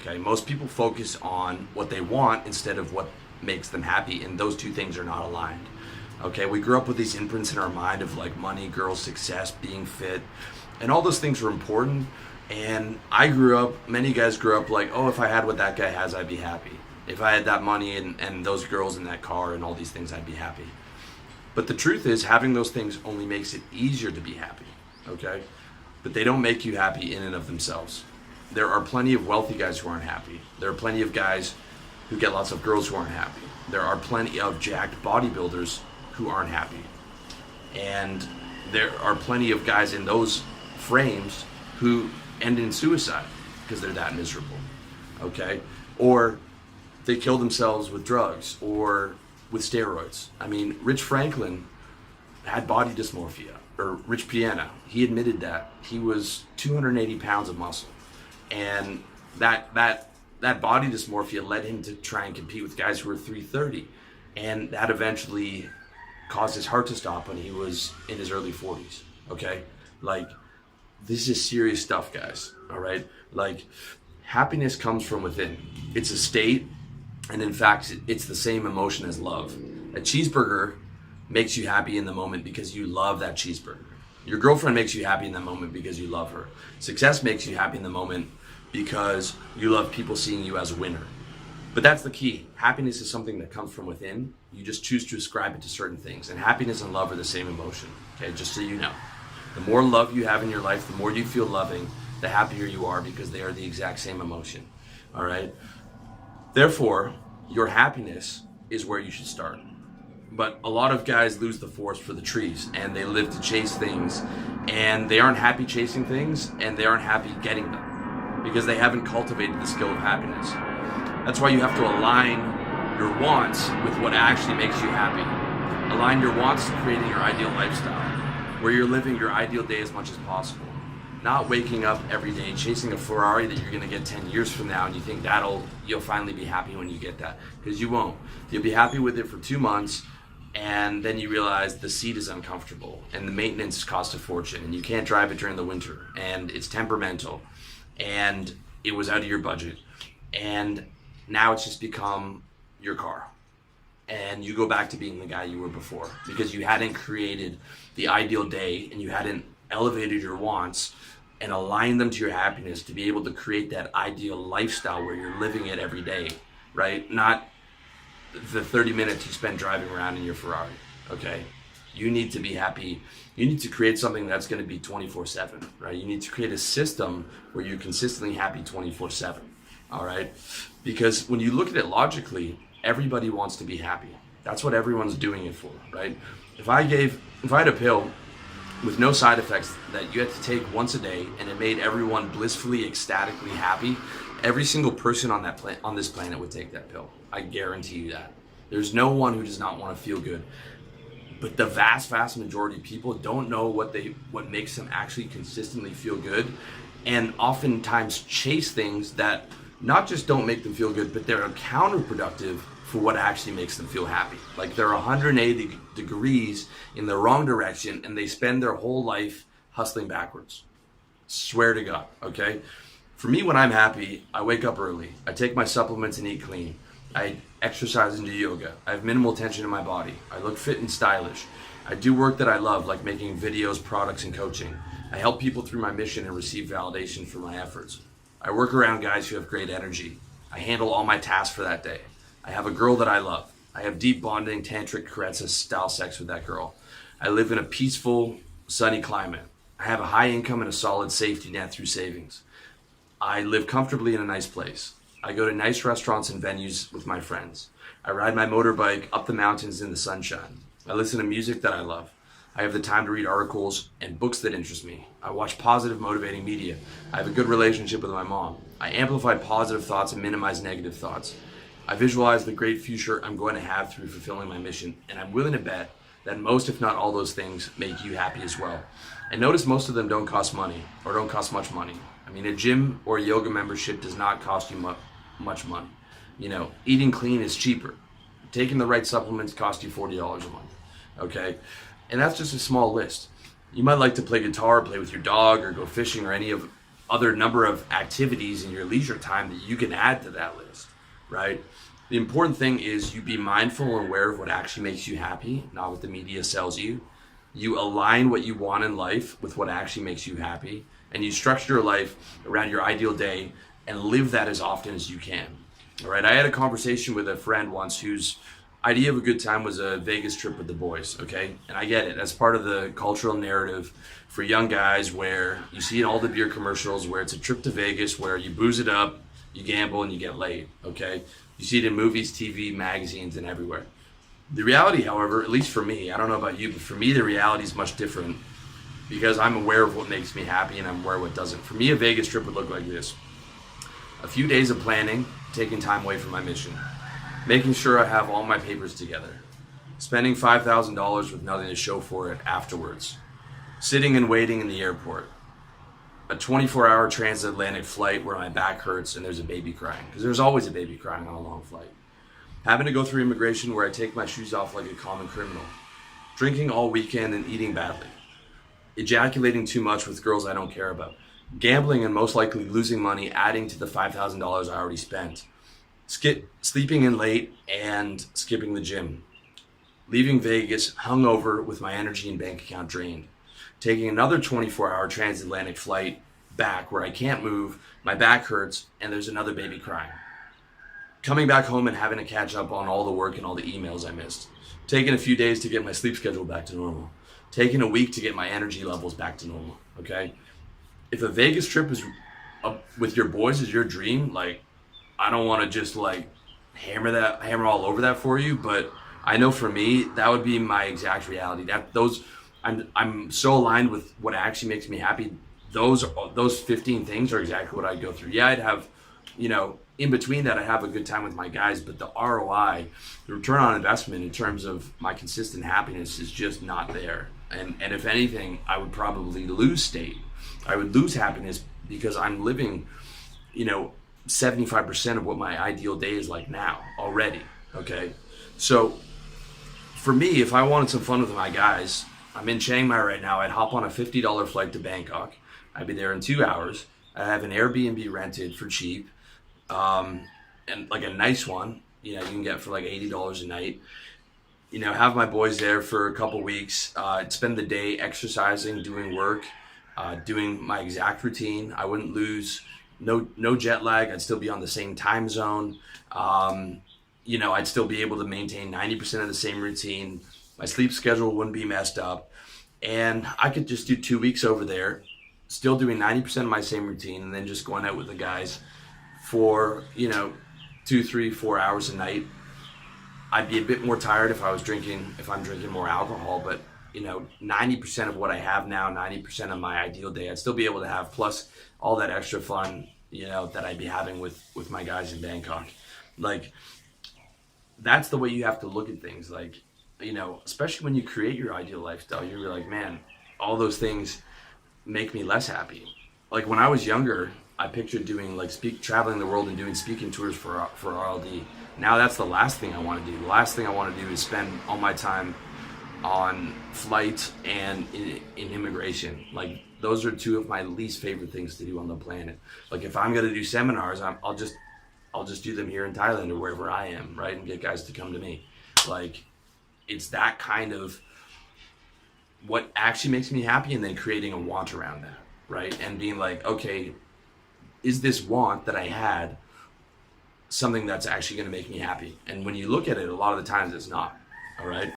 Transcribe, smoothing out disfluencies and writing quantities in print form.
Okay, most people focus on what they want instead of what makes them happy, and those two things are not aligned. Okay, we grew up with these imprints in our mind of like money, girls, success, being fit, and all those things are important. And many guys grew up like, oh, if I had what that guy has, I'd be happy. If I had that money and those girls in that car and all these things, I'd be happy. But the truth is, having those things only makes it easier to be happy, okay? But they don't make you happy in and of themselves. There are plenty of wealthy guys who aren't happy. There are plenty of guys who get lots of girls who aren't happy. There are plenty of jacked bodybuilders who aren't happy. And there are plenty of guys in those frames who end in suicide because they're that miserable, okay? Or they kill themselves with drugs or with steroids. I mean, Rich Franklin had body dysmorphia, or Rich Piana. He admitted that. He was 280 pounds of muscle. And that body dysmorphia led him to try and compete with guys who were 330. And that eventually caused his heart to stop when he was in his early 40s, okay? Like, this is serious stuff, guys, all right? Like, happiness comes from within. It's a state, and in fact, it's the same emotion as love. A cheeseburger makes you happy in the moment because you love that cheeseburger. Your girlfriend makes you happy in the moment because you love her. Success makes you happy in the moment because you love people seeing you as a winner. But that's the key. Happiness is something that comes from within. You just choose to ascribe it to certain things. And happiness and love are the same emotion, okay? Just so you know. The more love you have in your life, the more you feel loving, the happier you are, because they are the exact same emotion, all right? Therefore, your happiness is where you should start. But a lot of guys lose the forest for the trees, and they live to chase things, and they aren't happy chasing things, and they aren't happy getting them, because they haven't cultivated the skill of happiness. That's why you have to align your wants with what actually makes you happy. Align your wants to creating your ideal lifestyle, where you're living your ideal day as much as possible. Not waking up every day chasing a Ferrari that you're gonna get 10 years from now, and you think you'll finally be happy when you get that, because you won't. You'll be happy with it for 2 months, and then you realize the seat is uncomfortable, and the maintenance costs a fortune, and you can't drive it during the winter, and it's temperamental, and it was out of your budget, and now it's just become your car. And you go back to being the guy you were before because you hadn't created the ideal day, and you hadn't elevated your wants and aligned them to your happiness to be able to create that ideal lifestyle where you're living it every day, right? Not the 30 minutes you spend driving around in your Ferrari, okay? You need to be happy. You need to create something that's going to be 24/7, right? You need to create a system where you're consistently happy 24/7, all right? Because when you look at it logically, everybody wants to be happy. That's what everyone's doing it for, right? If I had a pill with no side effects that you had to take once a day, and it made everyone blissfully, ecstatically happy, every single person on this planet would take that pill. I guarantee you that. There's no one who does not want to feel good. But the vast majority of people don't know what makes them actually consistently feel good, and oftentimes chase things that not just don't make them feel good, but they're counterproductive for what actually makes them feel happy. Like they're 180 degrees in the wrong direction, and they spend their whole life hustling backwards. Swear to God, okay? For me, when I'm happy, I wake up early. I take my supplements and eat clean. I exercise and do yoga. I have minimal tension in my body. I look fit and stylish. I do work that I love, like making videos, products, and coaching. I help people through my mission and receive validation for my efforts. I work around guys who have great energy. I handle all my tasks for that day. I have a girl that I love. I have deep bonding, tantric caressa style sex with that girl. I live in a peaceful, sunny climate. I have a high income and a solid safety net through savings. I live comfortably in a nice place. I go to nice restaurants and venues with my friends. I ride my motorbike up the mountains in the sunshine. I listen to music that I love. I have the time to read articles and books that interest me. I watch positive, motivating media. I have a good relationship with my mom. I amplify positive thoughts and minimize negative thoughts. I visualize the great future I'm going to have through fulfilling my mission, and I'm willing to bet that most, if not all, those things make you happy as well. And notice most of them don't cost money, or don't cost much money. I mean, a gym or yoga membership does not cost you much money. You know, eating clean is cheaper. Taking the right supplements cost you $40 a month, okay? And that's just a small list. You might like to play guitar, play with your dog, or go fishing, or any of other number of activities in your leisure time that you can add to that list, right? The important thing is you be mindful and aware of what actually makes you happy, not what the media sells you. You align what you want in life with what actually makes you happy, and you structure your life around your ideal day and live that as often as you can. All right, I had a conversation with a friend once whose idea of a good time was a Vegas trip with the boys, okay? And I get it. That's part of the cultural narrative for young guys, where you see in all the beer commercials where it's a trip to Vegas where you booze it up, you gamble, and you get laid, okay? You see it in movies, TV, magazines, and everywhere. The reality, however, at least for me, I don't know about you, but for me the reality is much different, because I'm aware of what makes me happy and I'm aware of what doesn't. For me, a Vegas trip would look like this. A few days of planning, taking time away from my mission, making sure I have all my papers together, spending $5,000 with nothing to show for it afterwards, sitting and waiting in the airport, a 24-hour transatlantic flight where my back hurts and there's a baby crying, because there's always a baby crying on a long flight, having to go through immigration where I take my shoes off like a common criminal, drinking all weekend and eating badly, ejaculating too much with girls I don't care about, gambling and most likely losing money, adding to the $5,000 I already spent, sleeping in late and skipping the gym, leaving Vegas hungover with my energy and bank account drained, taking another 24-hour transatlantic flight back where I can't move, my back hurts, and there's another baby crying, coming back home and having to catch up on all the work and all the emails I missed, taking a few days to get my sleep schedule back to normal, taking a week to get my energy levels back to normal, okay? If a Vegas trip is with your boys is your dream, like, I don't want to just like hammer all over that for you, but I know for me that would be my exact reality. I'm so aligned with what actually makes me happy. Those 15 things are exactly what I'd go through. Yeah, I'd have, in between that, I have a good time with my guys, but the ROI, the return on investment in terms of my consistent happiness is just not there. And if anything, I would probably lose state. I would lose happiness because I'm living, 75% of what my ideal day is like now already, okay? So for me, if I wanted some fun with my guys, I'm in Chiang Mai right now, I'd hop on a $50 flight to Bangkok. I'd be there in 2 hours. I have an Airbnb rented for cheap, and like a nice one, you can get for like $80 a night. Have my boys there for a couple weeks, spend the day exercising, doing work, doing my exact routine. I wouldn't lose, no jet lag. I'd still be on the same time zone. I'd still be able to maintain 90% of the same routine. My sleep schedule wouldn't be messed up. And I could just do 2 weeks over there, still doing 90% of my same routine, and then just going out with the guys for, 2, 3, 4 hours a night. I'd be a bit more tired if I'm drinking more alcohol, but 90% of what I have now, 90% of my ideal day, I'd still be able to have, plus all that extra fun, that I'd be having with my guys in Bangkok. Like, that's the way you have to look at things. Like, especially when you create your ideal lifestyle, you're like, man, all those things make me less happy. Like when I was younger, I pictured doing traveling the world and doing speaking tours for RLD. Now that's the last thing I want to do. The last thing I want to do is spend all my time on flights and in immigration. Like, those are two of my least favorite things to do on the planet. Like, if I'm gonna do seminars, I'll just do them here in Thailand or wherever I am, right? And get guys to come to me. Like, it's that kind of what actually makes me happy, and then creating a want around that, right? And being like, okay, is this want that I had something that's actually gonna make me happy? And when you look at it, a lot of the times it's not, all right?